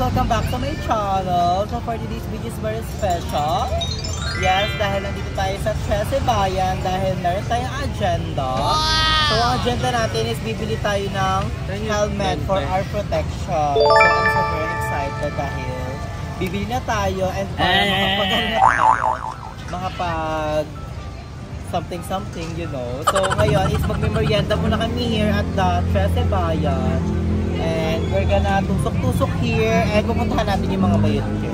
Welcome back to my channel. So for today's video is very special. Yes, dahil nandito tayo sa Trece Bayan dahil meron tayong agenda. Wow! So ang agenda natin is bibili tayo ng helmet for our protection. So I'm so very excited dahil bibili na tayo and makapagano na tayo. Makapag something, you know. So ngayon is magme-merienda muna kami here at the Trece Bayan. And we're gonna tusok-tusok here and pupuntahan natin yung mga bayot here.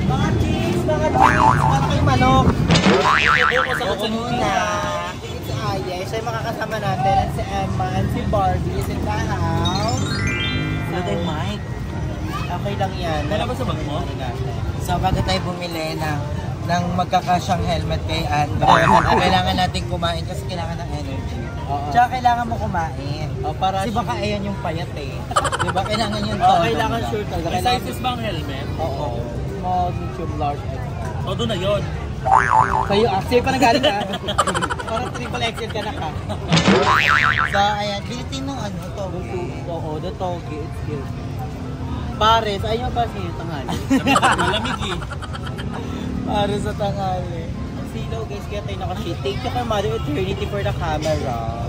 Mga cheese! Mga kayong manok! Ako muna! Si Aya, siya yung makakasama natin and si Emma and si Barbie is in the house. Sila tayo Mike. Okay lang yan. Dala ba sa bag mo? So bago tayo bumili ng magkakasyang helmet kay Andrew. Kailangan natin kumain kasi kailangan ng energy. Tsaka kailangan mo kumain. Kasi baka ayan yung payat eh. Diba? Kailangan yung todo. Kailangan sure talaga. May sizes ba ang helmet? Oo. Small, medium, large, extra. Todo na yun. Sa'yo, actually pa nagaling ka. Parang triple XL ka na ka. So, ayan. Bilitin mo ano, toge. Oo, the toge. It's good. Pares, ayaw pa siya yung tanghali. Malamig eh. Para sa tanghali. Ang silaw guys, kaya tayo nakashit. Thank you kay Mother Eternity for the camera.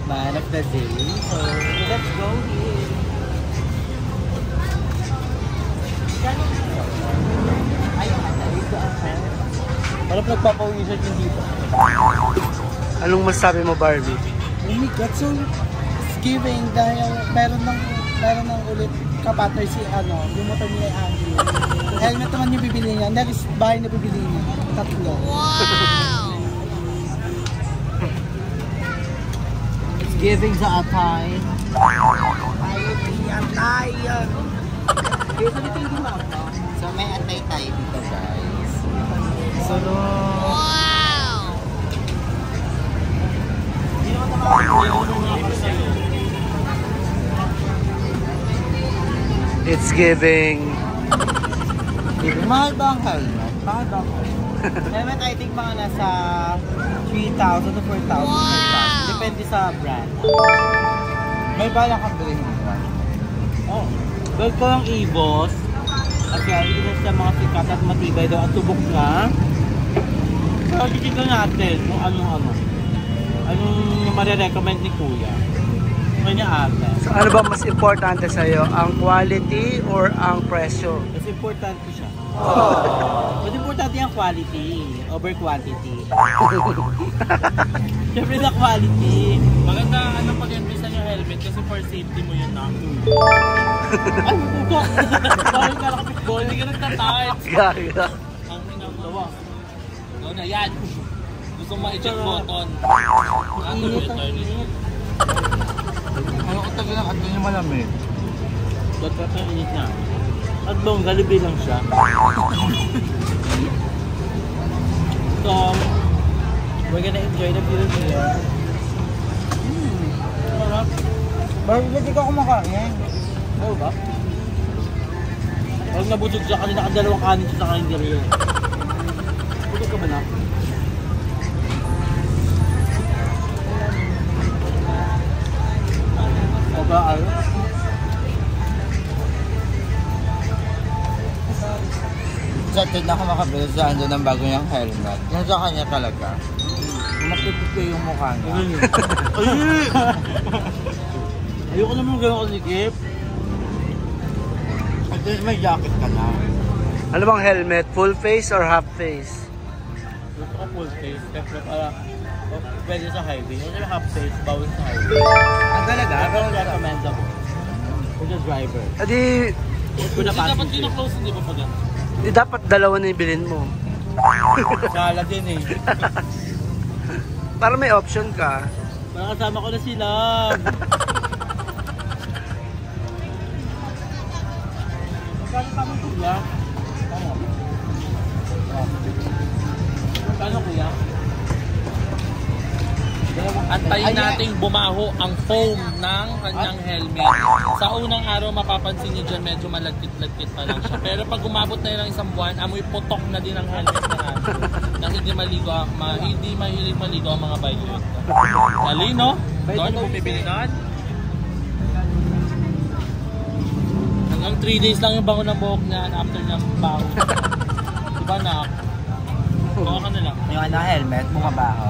Man of the day. So, let's go here. Ayaw ka na dito ang camera. Parang nagpapawisan yung dito. Anong masabi mo, Barbie? Oh my God, so giving dahil meron ng ulit kapatner si yung motor niya Andrew. Helmet naman yung bibili niya. Next bahay na bibili niya. Tatlo. Wow! It's giving sa atay. Atay! Kaya sa dito yung mapa. So may atay tayo dito guys. So wow! Hindi naman It's giving. Mahal ba ang helmet? Mahal ba ang helmet? I think mga nasa 3,000 to 4,000. Wow! Depende sa brand. May balak kang bilhin mo ba? Oh. Bag ko ang Evos. At yan, ito sa mga sikat at matibay daw at tubok na. So, titignan natin kung anong marirecommend ni Kuya. Kanya ata. So ano ba mas importante sa'yo? Ang quality or ang presyo? Mas importante siya. Mas importante yung quality over quantity. Siyempre na quality. Maganda pag-empisan yung helmet kasi for safety mo yun na. Ay, puto! Sorry ka nakapit ball. Hindi ka nagtatight. Gaga. Ang inagawa. No na yan. Gusto mo i-check button. Ano ko tagal ng adlong yung malamig? Dapat na init na. Adlong, galibi lang siya. So, we're gonna enjoy the view here. Marap. Barbie, ba't di ka kumakain? Oo ba? Huwag nabusog siya kanina, nakadalawang kanin siya sa karinderyo. Busog ka ba na? Ba sa atin ako makabili sa ando ng bago niyang helmet. Yan sa kanya talaga. Makipit ko yung mukha niya. Ayoko naman gano'n kasikip. At least may jacket ka na. Ano bang helmet? Full face or half face? Gusto ko full face. Kasi para pwede sa highway. Kasi half face, bawal sa highway. Ang talaga? Pero recommendable. For the driver. Adi, For the Dapat passenger. kino-close hindi ba pag Di dapat dalawa na ibilin mo. Sala din eh. Para may option ka. Para kasama ko na sila. Magkano pa mo kuya? Magkano kuya? Antayin nating bumaho ang foam ng kanyang helmet. Sa unang araw mapapansin niyo dyan medyo malagkit-lagkit pa lang siya. Pero pag umabot na yun ng isang buwan, amoy putok na din ang helmet na natin. Kasi hindi mahilig maligo ang mga bike. Dali no? Doon yung bumibili nun. Hanggang 3 days lang yung bango ng buhok niya after niyang bango. Diba na? Buka ka na lang. Yung helmet, bumabaho.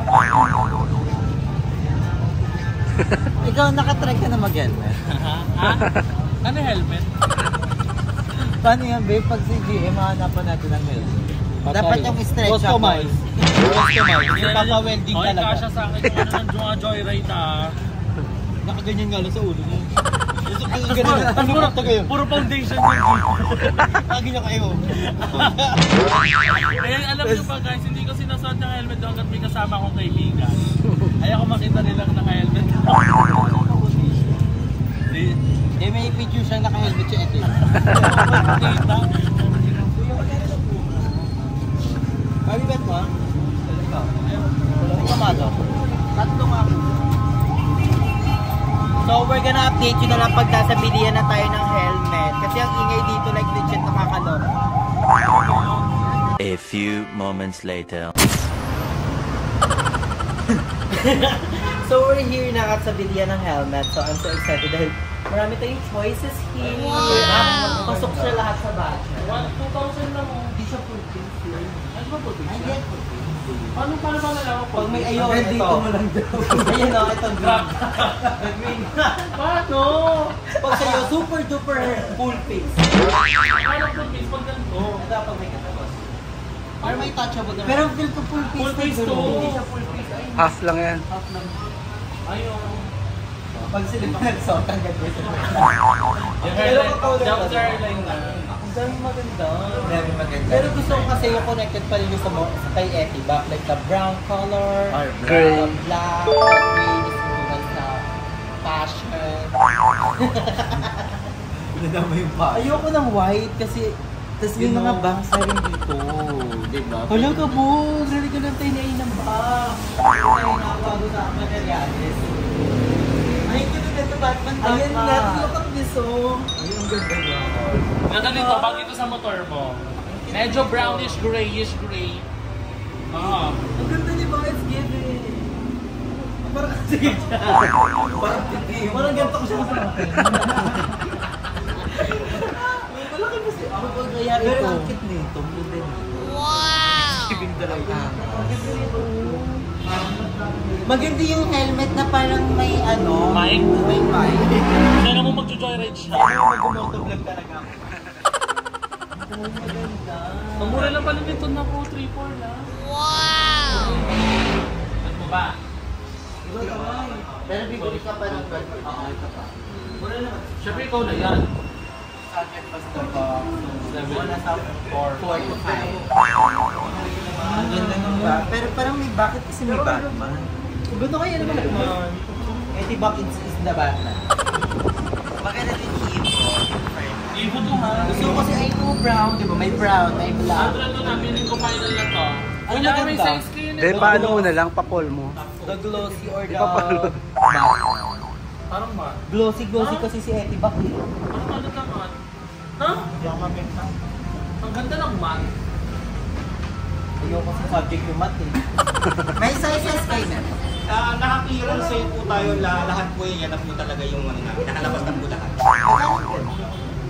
Ikaw, nakatrack ka na mag-helmet? Ha? Ano helmet? Paano yan, babe? Pag si GM, mahanapan natin ng helmet. Dapat yung stretch up. Customize. Yung papa-welding Okay, talaga. kasha sa akin yung mga joyride ah. Nakaganyan nga lang sa ulo niya. Ganun. Puro foundation yun. Lagi niya kayo. Kaya alam niyo ba guys, hindi ko sinasuot ng helmet hanggat may kasama akong kaibigan. Ayaw ko makita nilang naka-helmet. Eh, may picture siyang naka-helmet siya ito. Kita. Baby bet mo ha? Ikaw mato. Tatlong ako. So we're gonna update you na lang pag nasa bilihan na tayo ng helmet. Kasi ang ingay dito like legit nakakalok. A few moments later. So we're here na sa bilihan ng helmet. So I'm so excited dahil marami tayong choices here. Wow! Pasok siya lahat sa budget. 2,000 lang oh. Hindi siya full face here. Ano ba po? Ayan. Paano ba nalaman ko? Pag may ayaw, ito mo lang daw. Ayan o, ito grab. Paano? Pag sa'yo, super duper full face. Paano full face pag ganito? Ito pag may katapos. Para may touchable naman. Pero feel ko full face. Full face to. Hindi siya full face. Ay, Half lang yan. half lang. Ayaw. Pag sila nagsuot, ang ganda ito. Yung hairline na. Ang dami maganda. Pero gusto ko kasi yung connected pa rin yung sa kay Etiba. Like the brown color, Gray. the black, the gray, is like sa passion. Ayoko ng white kasi tas may mga bangs na rin dito. Diba? Wala ka po! Grabe ka lang tayo na ng bangs. Tayo nakabago sa materialis. Ay, ito na Batman. Ayan na, look at this oh. Ay, ang ganda niya. Ganito, pag ito sa motor mo, medyo brownish grayish gray. Ah. Ang ganda niya ba? It's giving. Parang kasi siya. Parang titi. Parang ganito ko siya masarapin. Malaki mo siya. Ako pag kaya ito. Pero ang kit nito. Wow! Giving talaga. Maganda yung helmet na parang may ano. Mic? May mic. Kaya mo mag-joyride siya. Mag-motovlog talaga ako. Ang mura lang pala nito na po, 3-4 lang. Wow! Ano mo ba? Pero bibili ka pa ng bag. Oo, ito pa. Siyempre ikaw na yan. Subject basta pa. Wala sa 4 to 5. Ang ganda ng bag. Pero parang may bakit kasi may Batman. Gusto kayo naman naman. Etiba is the Batman. Maganda din Ibo. Ibo to ha. Gusto ko kasi ay no brown, di ba? May brown, may black. Ano to na, feeling ko final na to. Ay, Kaya may maganda. size skin. De, paano mo na lang, papol mo. The glossy or the Papalo. Parang ba? glossy kasi si Etiba. Ang ano naman? Ha? Hindi ako mabenta. Ang ganda ng man. Ayoko sa subject yung math eh. May sizes kayo na. Naka-clearance sale po tayo, lahat po yan na po talaga yung ano namin, nakalabas na po lahat.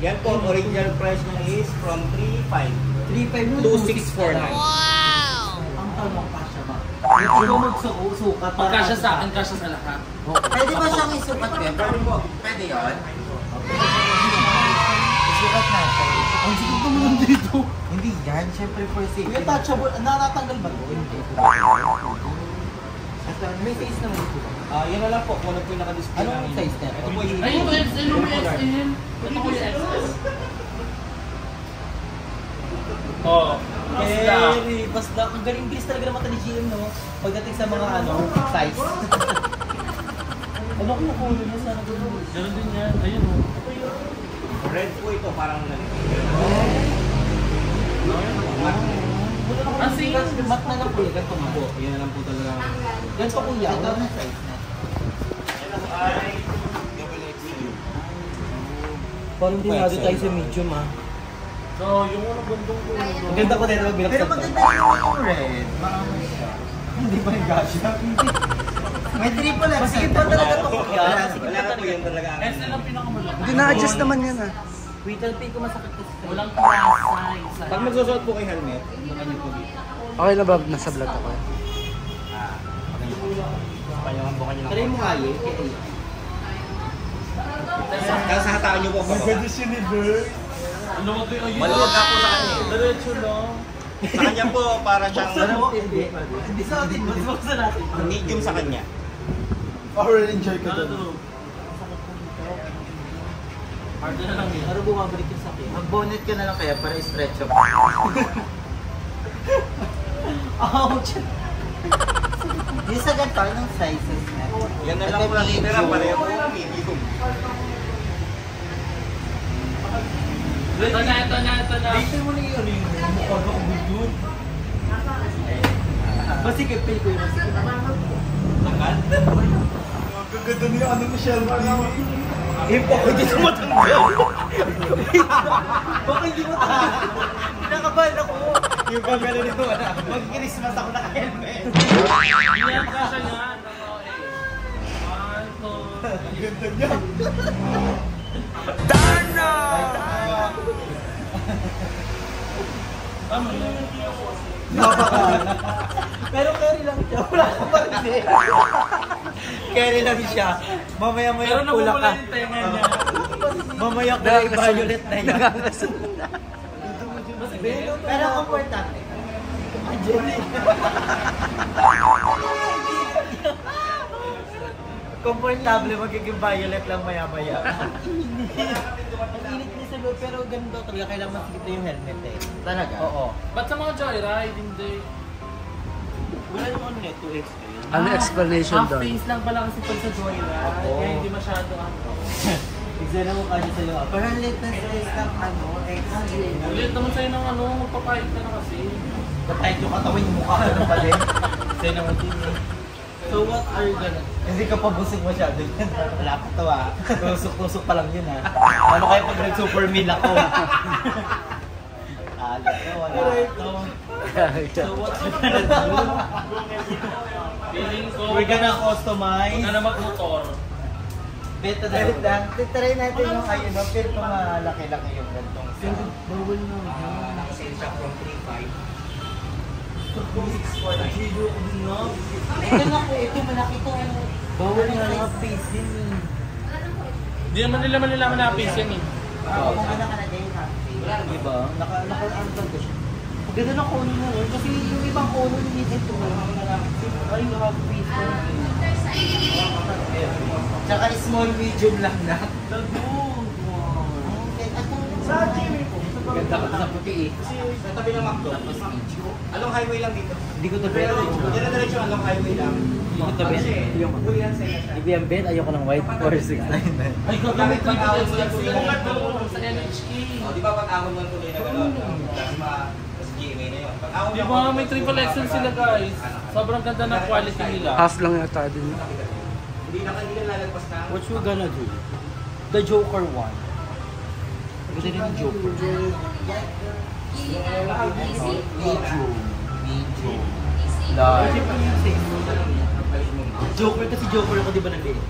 Yan po, original price na is from 3,500 3.5 to 649. Ang talong kasya ba? Hindi mo magsukat. Pagkasya sa akin, kasya sa lahat. Pwede ba siyang isukat ko? Pwede yun? Isukat natin. Ang sikip ko naman dito. Hindi yan, syempre for safety. Yung touchable, natatanggal ba ito? Hindi. May face naman ito. Yan na lang po, kung ano po yung naka-display Anong namin. size niya? Ito po yung Ay, ito XL, ito XL. Ito ko yung XL. Oh, basta. Basta, ang galing-galis talaga ng mata ni GM, no? Pagdating sa mga size. Ano kung nakulo mo sana doon? Ganun din yan. Ayun o. Red po ito, parang Kasi, Mat na lang kuya, ganito nga. Yan na lang po talaga. Ganito kuya, ito na size na. Ay, double XL. Parang dinado tayo sa medium, ha? so, yung unang bundong ko. Ang ganda ko dito magbilak Pero sa maganda yung red. Marami siya. Hindi ba yung gasya? May triple X. Masikip pa talaga to kuya. Wala na po yan talaga. SL ang pinakamalaki. Hindi na-adjust naman yan ah. Wait, pay ko masakit kasi. Walang class size. Pag magsusuot po kayo helmet, nakan niyo po dito. Okay na ba nasa vlog ako? Panyambukan niyo lang. Try mo nga yun. Kaya sa hataan niyo po. Pwede siya ni Bert. Ano mo ito? Ayun. Maluwag na po sa kanya. Diretso lang. Sa kanya po, para siyang Hindi sa atin, mas buksan natin. medium sa kanya. Already enjoy ko Ano to? Hard na lang yun. Ano bumabalik yung sakit? Mag-bonnet ka na lang kaya para i-stretch up. Ouch! Yung sa ganito, anong sizes na? Yan na lang po lang tira, pareho po medium. Ito na. Dito mo na yun yung mukha ko yun. Masikip, pay ko yung masikip. Gaganda niya ano mo Shelby. Himpo ko dito matanggal. Baka hindi mo Nakabahan ako. Yung gagano nito, mag-Christmas ako naka-helmet. Yan ka siya yan. Ano? Ganda niya. Pero carry lang siya. Wala ka pa rin Carry lang siya. Mamaya-maya Pero pula ka. namumula yung tenga niya. Mamaya pula i-violet na yan. Pero komportable. Komportable, magiging violet lang maya-maya. Ang init niya sa loob, pero ganun daw talaga. Kailangan masikip na yung helmet eh. Talaga? Oo. Ba't sa mga joyride, hindi? Wala yung ano net, 2X. Ano explanation Half doon? face lang pala kasi pag sa joyride. Oo. Kaya hindi masyado ano. Exam mo kanya sa'yo. Parang late na size ng XL. Ulit naman sa'yo ng ano, magpapahit ka na kasi. Patahit yung katawan yung mukha ka ng palim. Sa'yo naman din eh. So what are you gonna... Hindi ka pa busog masyado yan. Wala pa to ah. Tusok-tusok pa lang yun ah. Ano kaya pag nag-super meal ako? Alam ko, wala to. So what are you gonna do? Feeling ko, We're gonna customize. huwag ka na mag-motor. Beta na Wait lang, try natin yung ayun, no? Pero kung malaki-laki yung gantong Pero bawal na. Nakasale siya from 3.5. Video ko din na. Ito na ko, ito malaki to. Bawal na mga face din eh. Hindi naman nila malalaman na face yan eh. Kung ano ka na din, ha? Diba? Naka-antag ko siya. Ganda na kono na rin. Kasi yung ibang kono hindi ito. Ay, naka-face na. Tsaka small, medium lang na. Sa Jimmy po. Ganda ka sa puti eh. Sa tabi ng McDo. Along highway lang dito. Hindi ko to bet. Pero, yan na diretso along highway lang. Hindi ko to bet. Yung Kulihan sa iyo siya. Hindi ang bet, ayoko ng white 469. Ay, gagamit lang ito sa LHK. O, di ba pag-ahon mo tuloy na gano'n? Tapos GMA na yun. Pag-ahon Di ba may triple XL sila guys? Sobrang ganda ng quality nila. Half lang yata din. Hindi na lalagpas na. What you gonna do? The Joker one. Ganda rin yung Joker. Medium. Large. Joker kasi Joker ako di ba nag-liit?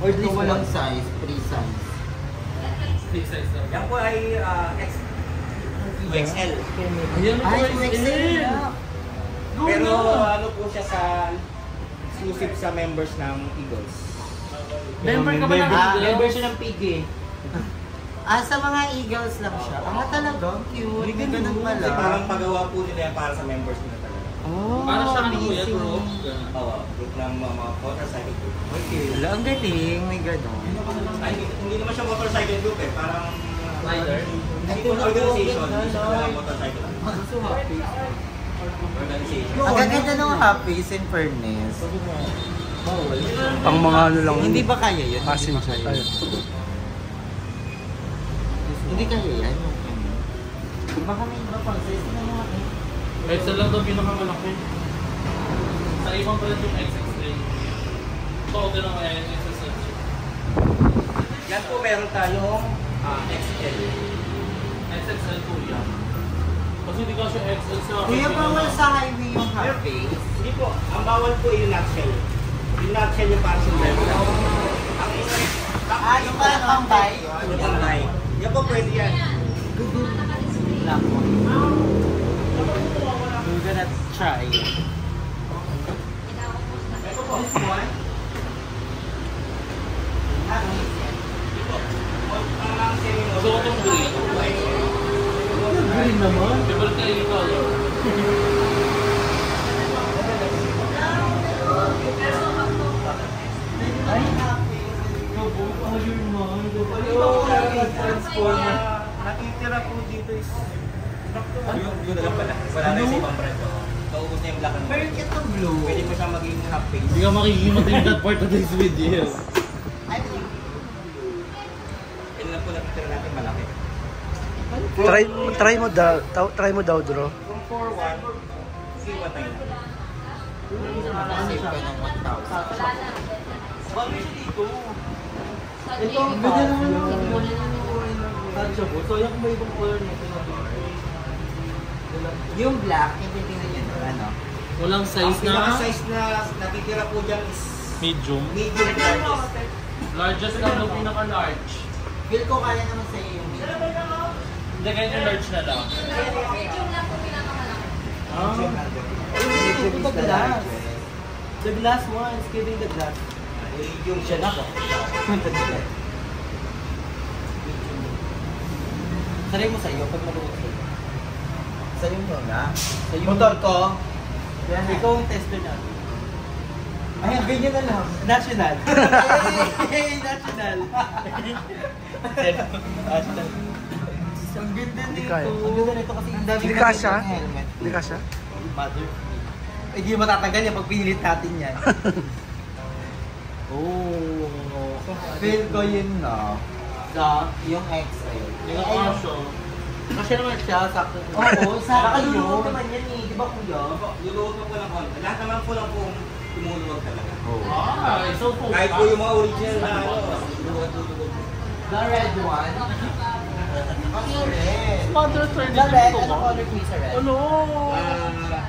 Or at least walang size, free size. Big size na. Yan po ay XL. Ayan po Ay, guys. XL na. Pero ano po siya sa exclusive sa members ng Eagles. Member ka ba ng Yung Eagles? version ng pig eh. Sa mga Eagles lang siya. Ang talaga, ang cute. May ganun pala. Kasi parang pagawa po nila yan para sa members nila talaga. Oh, Para siya ano kuya, amazing. group. Oo, group ng mga motorcycle group. Okay, ang galing. May ganun. Ay, hindi naman siya motorcycle group eh. Parang Rider? Hindi, Organization. Motorcycle. Organization. Ang gaganda ng Happy's in fairness. Pang mga ano lang. Hindi ba kaya yun? Passenger. Ayun. Hindi kaya yan. Baka may iba pang size na mga XL lang daw pinakamalaki. Sa ibang brand yung XXL. Ito, okay lang kaya yung XXL. Yan po meron tayong XL. XXL po yan. Kasi hindi ka siya XL sa... Kuya, bawal sa highway yung Happy's. Hindi po, ang bawal po yung nutshell. Yung nutshell yung parang sombrero. Ang isa, Yung parang pambay. yung pambay. Yan po pwede yan. We're gonna try. This one. Ang semi-no. So, itong green. Green naman. Favorite kayo yung color. Nakitira po dito is... Yun na lang pala. Wala na yung ibang brand. Naubos na yung black and white. Ito blue. Pwede po siyang maging half face. Hindi ka makikimat in that part of this video. Yun lang po nakitira natin malaki. Try mo daw, Dro. From 4-1, see what I know. Save ka ng 1,000. Bago siya dito. Ito ang ganda naman yung touchable. So yung may ibang color nito. Yung black, hindi tingnan niya no? Ano? Walang Ang size na pinaka-size na nakitira po dyan is medium. medium largest. Largest lang yung pinaka-large. Feel ko kaya naman sa'yo yung medium. Hindi, kahit yung large na lang. Medium is the largest. The glass one, it's giving the glass. Medium siya na po. Saray mo sa'yo pag maluwag sa'yo. Sa'yo muna. Motor ko. Yan, ikaw ang tester natin. Ay, ganyan na lang. National. Hey, national. National. Ang ganda Hindi nito. kaya. Ang ganda nito kasi ang dami Hindi ng kasha? helmet. Hindi ka siya? Mother. Hindi mo matatanggal yan pag pinilit natin yan. Oh. Feel ko yun no. Yung XL. Hindi ka kasyo. Kasi naman siya, sakto. Oo, sakto yun. Nakayulog naman yan eh. Di ba kuya? Luluwag na po lang konti. Lahat naman po lang po tumuluwag talaga. Ay, so po. Kahit po yung mga original na ano, luluwag. The red one. Ang red. Mother The 30 red, to ano ba? color piece sa red? Ano?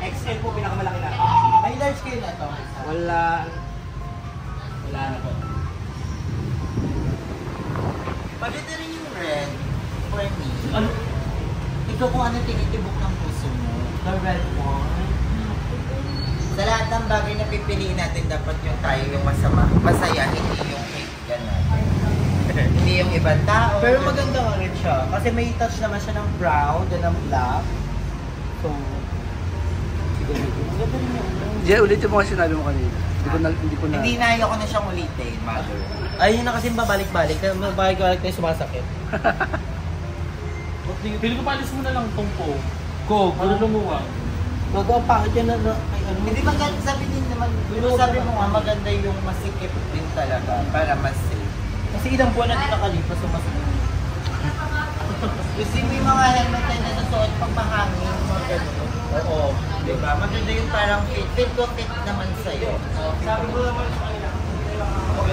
XL po pinakamalaki natin. May large kayo na to. Wala. Wala na po. Maganda rin yung red. For me. Ano? Ikaw kung ano tinitibok ng puso mo. The red one. Sa lahat ng bagay na pipiliin natin, dapat yung tayo yung masaya, hindi yung hate ka natin. Hindi yung ibang tao. Pero maganda nga rin siya. Kasi may touch naman siya ng brown, then ng black. So, siguro maganda rin yun. Jay, ulitin mo kasi sinabi mo kanina. Hindi ko na. Hindi na ayoko na siyang ulitin, mother. Ayun na kasi babalik-balik. Babalik-balik tayo sumasakit. Pili ko palis mo na lang tong po. Go, gulo lumuwag. Bago ang pangit yan na kay ano. Hindi maganda, sabi din naman, pero sabi mo nga maganda yung masikip din talaga para mas safe. Kasi ilang buwan na din nakalipas sa mas. Kasi may mga helmet na nasusuot pag mahangin, mga ganun. Oo, di ba? Maganda yung parang fit ko fit naman sa'yo. Sabi ko naman sa kanila.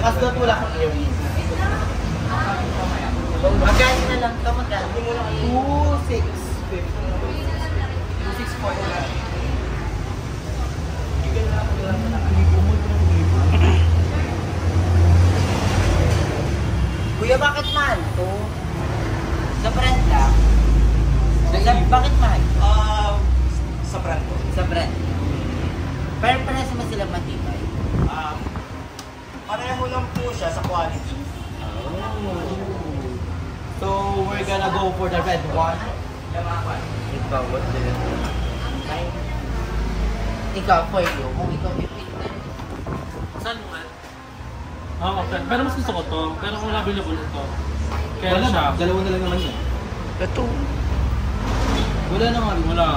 As doon wala kang earrings. Magkano na lang ito, magkano? 2,650. 2,640. Kuya, bakit mahal to? Sa brand lang? Bakit mahal? Sa brand po. Sa brand. Pero parehas naman sila matibay. Pareho lang po siya sa quality. So, we're gonna go for the red one. Ikaw, what do you think? Ikaw, for you, kung ikaw pipit na. Saan mo nga? Okay. Pero mas gusto ko to. Pero kung available ito. Kaya Wala siya. na, dalawa na lang naman yan. Ito. Wala na nga. Wala.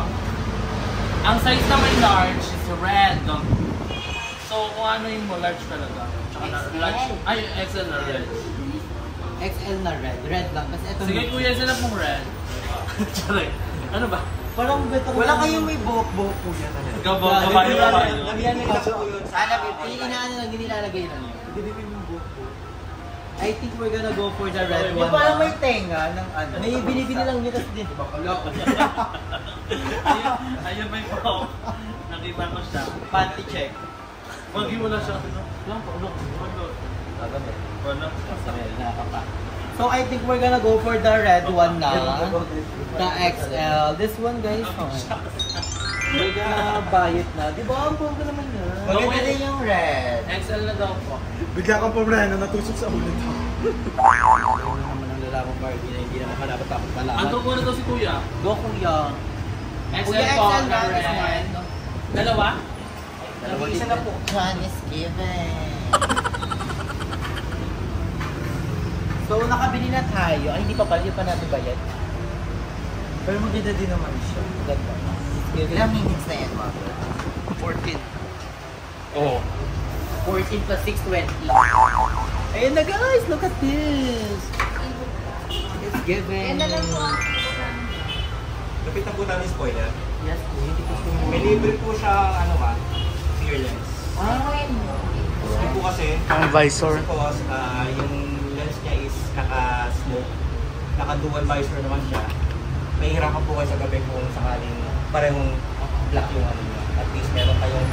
Ang size na may large is red. So, kung ano yung mo, large talaga. Tsaka na large. Ay, XL na red. XL na red. Red lang. Kasi ito. Sige kuya, sila pong red. Charay. Ano ba? Parang beto. Wala kayong may buhok-buhok po yan. Ikaw ba? Kabayo ka ba? Lagyan nila po yun. Sana Inaano lang, nilalagay lang yun. I think we're gonna go for the red one. Yung parang may tenga ng ano. May binibili lang nito din. Ayun ba yung po? Nakita ko siya. Panty check. Wag mo na siya. Lang po, lang. Wala. So I think we're gonna go for the red one na. The XL. This one guys. We're gonna buy it na. Di ba? Ang pongga naman yan. Maganda din yung red. XL na daw po. Bigla kang pumreno, natusok sa ulit ako. Ano naman ang lalaking Barbie na hindi naman dapat takot malaman. Ang tungkol na daw si kuya. Go kuya. XL Kuya, po, XL na na this red. one. Dalawa? Isa na po. John is given. So nakabili na tayo. Ay hindi pa pala. Hindi pa natin bayad. Pero maganda din naman siya. Ganda. Ilang minutes na yan, mga 14. Oo. 14 plus 6, 20. Ayun na guys, look at this. It's given. Lapitan po namin spoiler. Yes, hindi ko gusto mo. May libre po siya, ano ba, fearless. Gusto po kasi, Ang visor. because yung lens niya is naka-smoke, naka-dual visor naman siya. Mahihirapan po kayo sa gabi kung sakaling parehong black yung ano niya. At least meron kayong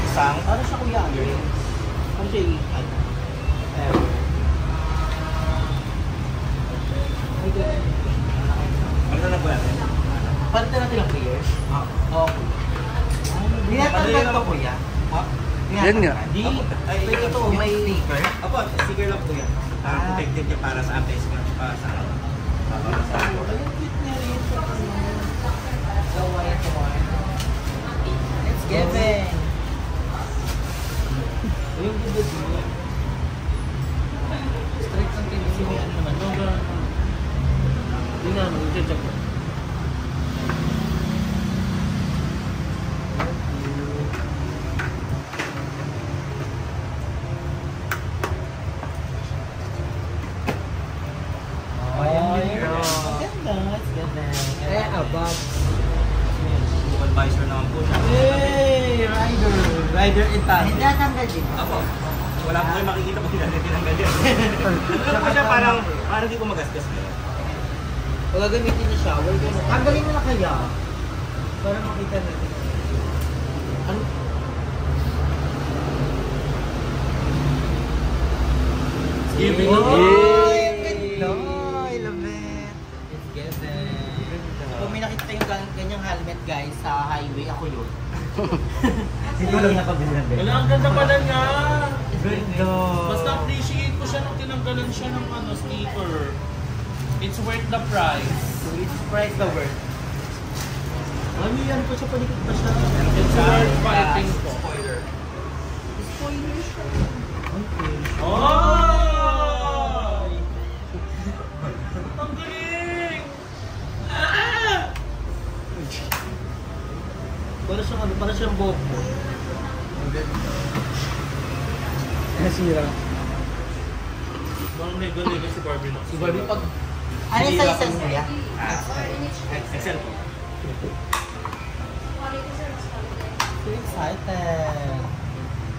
isang Ano siya kuya? earrings. Ano siya ano? Ano na po natin? Palitan natin ang clear. Okay. Dinatanggal pa po yan. Yan nga. Di, Ay, pwede ito, may sticker. Apo, sticker lang po yan. Protected niya para sa anti-scratch pa sa ano. Para sa Ayun, cute niya rin. So, white one. It's given. Yung ganda din. Straight ang tinis yung ano naman. Hindi nga, mag-check ko. dual visor naman po siya. Hey! Rider Italy. Hindi natanggal din. Apo, wala po kayo makikita pag tinanggal yan. Ano po siya parang di ko magasgas ngayon. Pag gagamitin niya siya, we're gonna... Tanggalin mo na kaya. Para makita natin. Ano? Giving Oh, away. yung ganda. I love it. It's given. Kung may nakita yung ganyang helmet guys sa highway, ako yun. Hindi ko lang nakabili ng Wala, ang ganda pala niya. Ganda. Basta appreciate ko siya nung tinanggalan siya ng ano, sticker. It's worth the price. So it's price the worth. Ano yan po siya, palikot pa siya. It's worth fighting po. Spoiler. Spoiler siya. Okay. Oh! Ang galing! Ah! Para siyang Bobo. Nasira. Parang nego-nego si Barbie na. Si Barbie pag... Ano yung sizes niya? Excel po. So excited.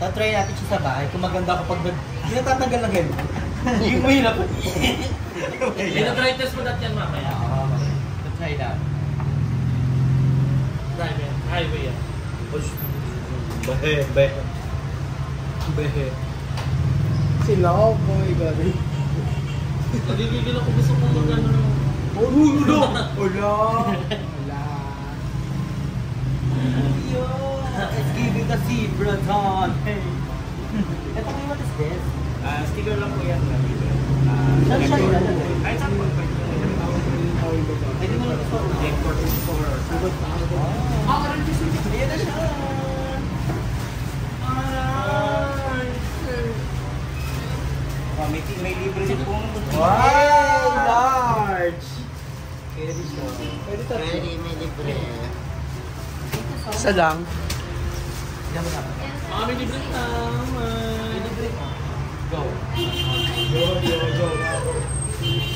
Tatry natin siya sa bahay. Kung maganda kapag hindi natatanggal ng helmet. Hindi mo hirap. Ina-try test mo dati yan mamaya. Tatry na. Drive yan. Highway yan. Behe. Sila ako, boy, gari. Nagigigil ako gusto kong mag-ano. Ulo! Wala. Yo! It's giving the zebra ton. Hey. Ito kayo, what is this? Sticker lang po yan. Saan siya ilalagay? Kahit saan po. Pwede mo lang ito. Import store. Ayan na siya. May libre din pong Wow! Large! Carry siya. Pwede tatlo. Very, may libre. Isa lang. Mami, libre na. Libre ka. Go.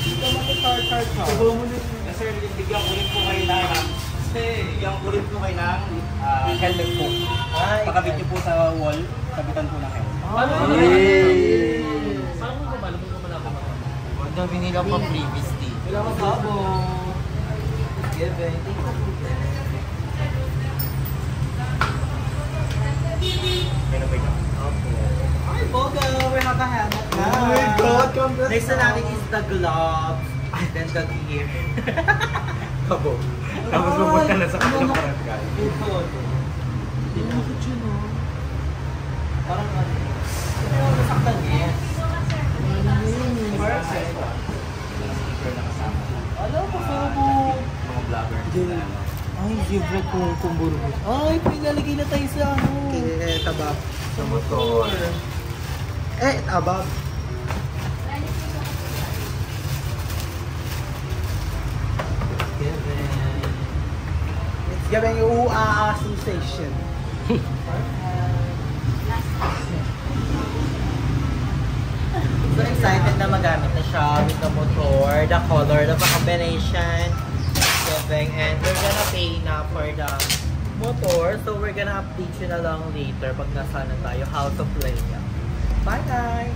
Ito mag-car. Sir, bigyan ko rin po kayo ng helmet po. Pakabit niyo po sa wall, kabitan po ng helmet. Paano mo Yay! Paano mo ba? Alam mo ba naman? Ang dami nila pa previously. Wala kang sabong. Given. Meron ba ito? Ay, Boga, we have a helmet na. Oh my God, congrats Next na na. natin is the gloves. And then the gear. Kabo. Tapos pupunta na sa kabilang barangay. Ito. Bakit yun, oh? Parang ano. Ito yung nasaktan niya. Perfect. Sticker na kasama. Alam ko, sabong. Mga vlogger. Ay, zebra kung burgos. Ay, pinalagay na tayo sa ano. Tabab. Sa motor. Tabab. It's giving you a sensation. So excited na magamit na siya with the motor, the color, the combination, giving, and we're gonna pay na for the motor. So we're gonna update you na lang later pag nasa na tayo how to play niya. Bye guys!